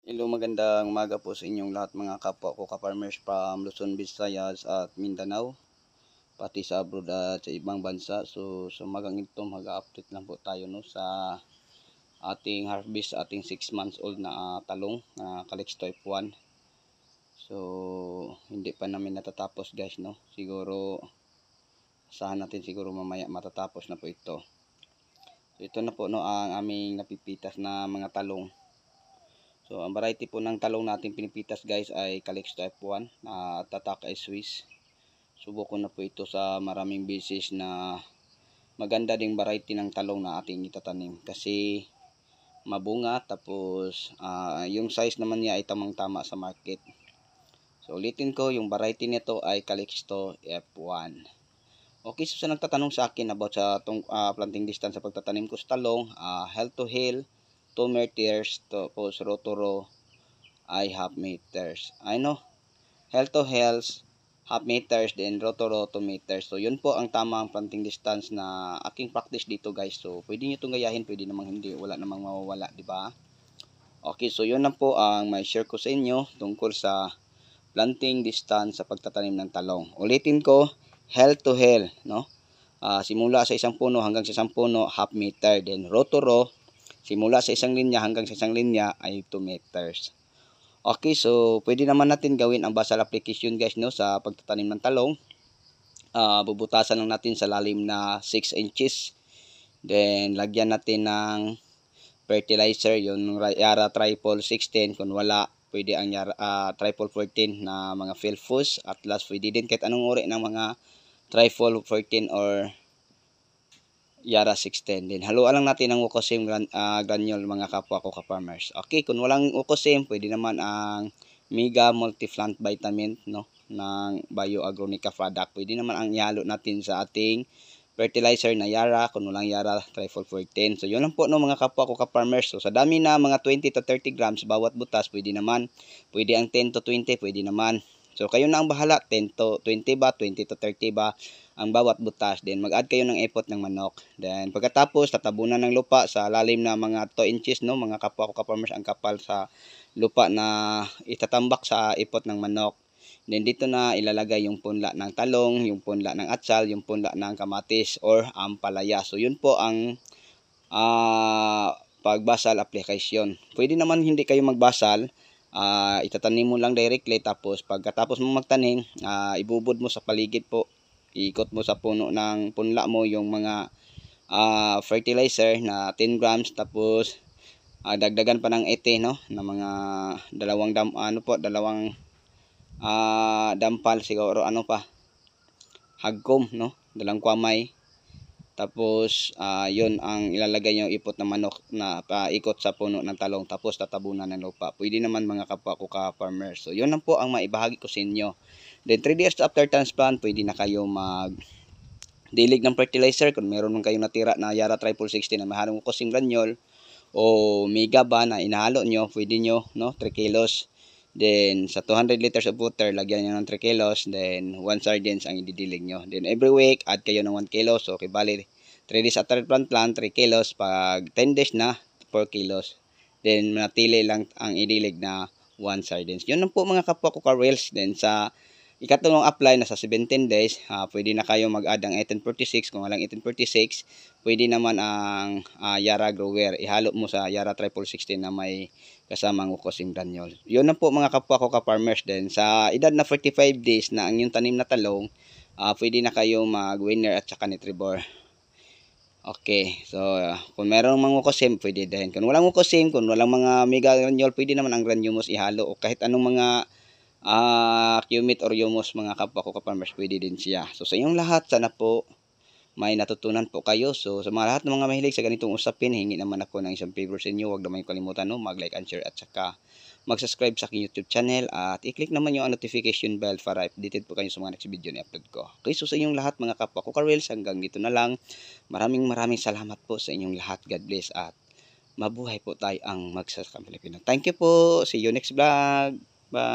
Hello, magandang umaga po sa inyong lahat mga kapwa ko ka-farmers from Luzon, Visayas at Mindanao, pati sa abroad at sa ibang bansa. So sa umagang ito mag-update lang po tayo no sa ating harvest, ating 6 months old na talong na Calyx Type 1. So hindi pa namin natatapos guys no. Siguro asahan natin siguro mamaya matatapos na po ito. So ito na po no ang aming napipitas na mga talong. So ang variety po ng talong natin pinipitas guys ay Calyx Type 1 at Tatak ay Swiss. Subukan na po ito sa maraming beses na maganda ding variety ng talong na ating itatanim kasi mabunga, tapos yung size naman niya ay tamang-tama sa market. So ulitin ko, yung variety nito ay Calixto F1. Okay, so sa nagtatanong sa akin about sa planting distance sa pagtatanim ko sa talong, health to hill 2 meters, tapos row to row ay half meters. I know, health to health half meters, then row to row 2 meters. So yun po ang tamang planting distance na aking practice dito guys. So pwede nyo itong gayahin, pwede namang hindi, wala namang mawawala, di ba? Okay, so yun na po ang may share ko sa inyo tungkol sa planting distance sa pagtatanim ng talong. Ulitin ko, health to health, no? Simula sa isang puno hanggang sa isang puno, half meter. Then row to row, simula sa isang linya hanggang sa isang linya ay 2 meters. Okay, so pwede naman natin gawin ang basal application guys no sa pagtatanim ng talong. Bubutasan lang natin sa lalim na 6 inches. Then lagyan natin ng fertilizer, yung Yara Triple 16. Kung wala, pwede ang Yara Triple 14 na mga Philfus. At last, pwede din kahit anong uri ng mga Triple 14 or Yara 16. Then haluan lang natin ng Wukosim granule mga kapwa ko ka-farmers. Okay, kung walang Wukosim, pwede naman ang Mega Multiplant Vitamin no ng Bio Agronica product. Pwede naman ang ihalo natin sa ating fertilizer na Yara, kung walang Yara Triple 14. So yun lang po no mga kapwa ko ka-farmers. So sa dami na mga 20 to 30 grams bawat butas, pwede naman. Pwede ang 10 to 20, pwede naman. So kayo na ang bahala, 10 to 20 ba, 20 to 30 ba ang bawat butas. Then mag-add kayo ng ipot ng manok. Then pagkatapos tatabunan ng lupa sa lalim na mga 2 inches no mga kapwa ko ka-farmers ang kapal sa lupa na itatambak sa ipot ng manok. Then dito na ilalagay yung punla ng talong, yung punla ng atsal, yung punla ng kamatis or ampalaya. So yun po ang pagbasal application. Pwede naman hindi kayo magbasal, itatanim mo lang directly, tapos pagkatapos mo magtanim, ibubod mo sa paligid po, ikot mo sa puno ng punla mo yung mga fertilizer na 10 grams, tapos dagdagan pa ng ete no na mga dalawang dampal siguro, hagkom no, dalang kwamay. Tapos yun ang ilalagay nyo ipot ng manok na paikot sa puno ng talong, tapos tatabunan ng lupa. Pwede naman mga kapwa ko ka-farmers. So yun lang po ang maibahagi ko sa inyo. Then 3 days after transplant, pwede na kayo mag dilig ng fertilizer. Kung meron man kayong natira na Yara Triple 16 na mahalong Wukosim granule o Mega ba na inahalo nyo, pwede nyo no 3 kilos. Then sa 200 liters of water, lagyan nyo ng 3 kilos. Then 1 sardines ang ididilig nyo. Then every week, add kayo ng 1 kilo. So kibali 3 days after plant 3 kilos. Pag 10 days na, 4 kilos. Then manatili lang ang idilig na 1 sardines. Yun lang po mga kapwa ko ka-reels. Then sa ikatulong apply na sa 17 days, pwede na kayo mag-add ang 1846. Kung walang 1846, pwede naman ang Yara Grower. Ihalo mo sa Yara Triple 16 na may kasamang Wukosim granule. Yun na po mga kapwa ko ka-farmers. Then sa edad na 45 days na ang yung tanim na talong, pwede na kayo mag-winner at saka nitribor. Okay, so kung meron mang Wukosim, pwede din. Kung walang Wukosim, kung walang mga Mega granule, pwede naman ang granules ihalo o kahit anong mga Qmit or Humus mga kapwa ko ka-farmers, pwede din siya. So sa inyong lahat, sana po may natutunan po kayo. So sa mga lahat ng mga mahilig sa ganitong usapin, hingi naman ako ng isang favor sa inyo. Huwag naman kalimutan no, mag-like and share at saka mag-subscribe sa aking YouTube channel at i-click naman yung notification bell para updated po kayo sa mga next video na upload ko. Okay, so sa inyong lahat mga kapwa ko ka-reels, hanggang dito na lang. Maraming salamat po sa inyong lahat. God bless at mabuhay po tayo ang magsasakang Pilipino. Thank you po. See you next vlog. Bye.